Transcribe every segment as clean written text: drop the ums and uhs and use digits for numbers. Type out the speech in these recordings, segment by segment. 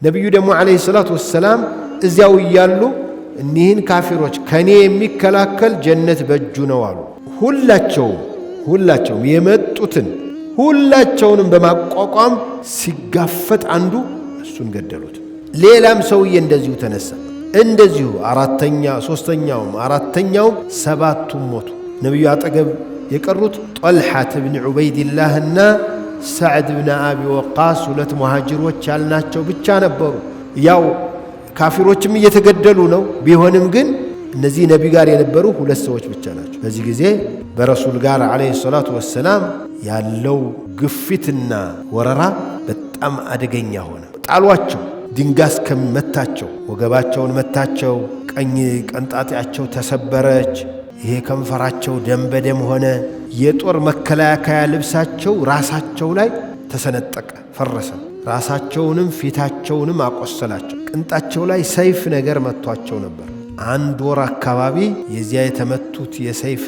ነብዩ ደግሞ አለይሂ ሰላቱ ወሰላም እዚያው ያሉ እኒህን ካፊሮች ከኔ የሚከላከል ጀነት በእጁ ነው አሉ። ሁላቸውም የመጡትን ሁላቸውንም በማቋቋም ሲጋፈጥ አንዱ እሱን ገደሉት። ሌላም ሰውዬ እንደዚሁ ተነሳ። እንደዚሁ ሶስተኛውም አራተኛውም ሰባቱም ሞቱ። ነብዩ አጠገብ የቀሩት ጦልሐት ብን ዑበይድላህና ሰዕድ ብን አቢ ወቃስ ሁለት ሙሃጅሮች ያልናቸው ብቻ ነበሩ። ያው ካፊሮችም እየተገደሉ ነው። ቢሆንም ግን እነዚህ ነቢ ጋር የነበሩ ሁለት ሰዎች ብቻ ናቸው። በዚህ ጊዜ በረሱል ጋር አለይሂ ሰላቱ ወሰላም ያለው ግፊትና ወረራ በጣም አደገኛ ሆነ። ጣሏቸው። ድንጋይ እስከመታቸው ወገባቸውን መታቸው። ቀኝ ቀንጣጤያቸው ተሰበረች። ይሄ ከንፈራቸው ደም በደም ሆነ። የጦር መከላከያ ልብሳቸው ራሳቸው ላይ ተሰነጠቀ፣ ፈረሰ። ራሳቸውንም ፊታቸውንም አቆሰላቸው። ቅንጣቸው ላይ ሰይፍ ነገር መቷቸው ነበር። 1 ወር አካባቢ የዚያ የተመቱት የሰይፍ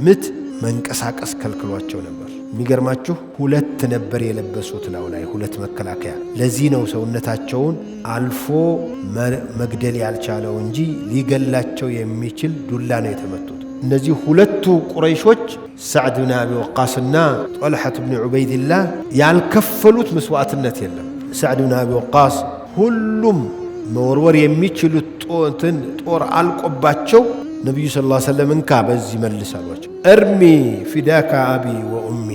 ምት መንቀሳቀስ ከልክሏቸው ነበር። የሚገርማችሁ 2 ነበር የለበሱት ላው ላይ 2 መከላከያ። ለዚህ ነው ሰውነታቸውን አልፎ መግደል ያልቻለው እንጂ ሊገላቸው የሚችል ዱላ ነው የተመቱት። እነዚህ 2ቱ ቁረይሾች ሰዕድ ብን አቢ ወቃስና ጦልሐት ብን ዑበይድላህ ያልከፈሉት መስዋዕትነት የለም። ሰዕድ ብን አቢ ወቃስ ሁሉም መወርወር የሚችሉት ጦር አልቆባቸው ነቢዩ ሰለላሁ ዐለይሂ ወሰለም እንካ በዚህ መልስ አሏቸው። እርሚ ፊዳካ አቢ ወኡሚ፣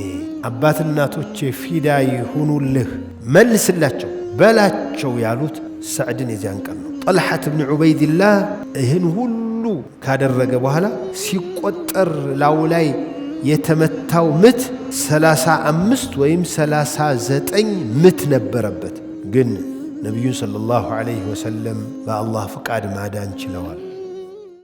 አባት እናቶቼ ፊዳ ይሁኑልህ መልስላቸው በላቸው ያሉት ሰዕድን የዚያን ቀን ነው። ጦልሐት ብን ዑበይድላህ ይህን ሁሉ ካደረገ በኋላ ሲቆጠር ላው ላይ የተመታው ምት 35 ወይም 39 ምት ነበረበት። ግን ነቢዩን ሰለላሁ ዐለይሂ ወሰለም በአላህ ፍቃድ ማዳን ችለዋል።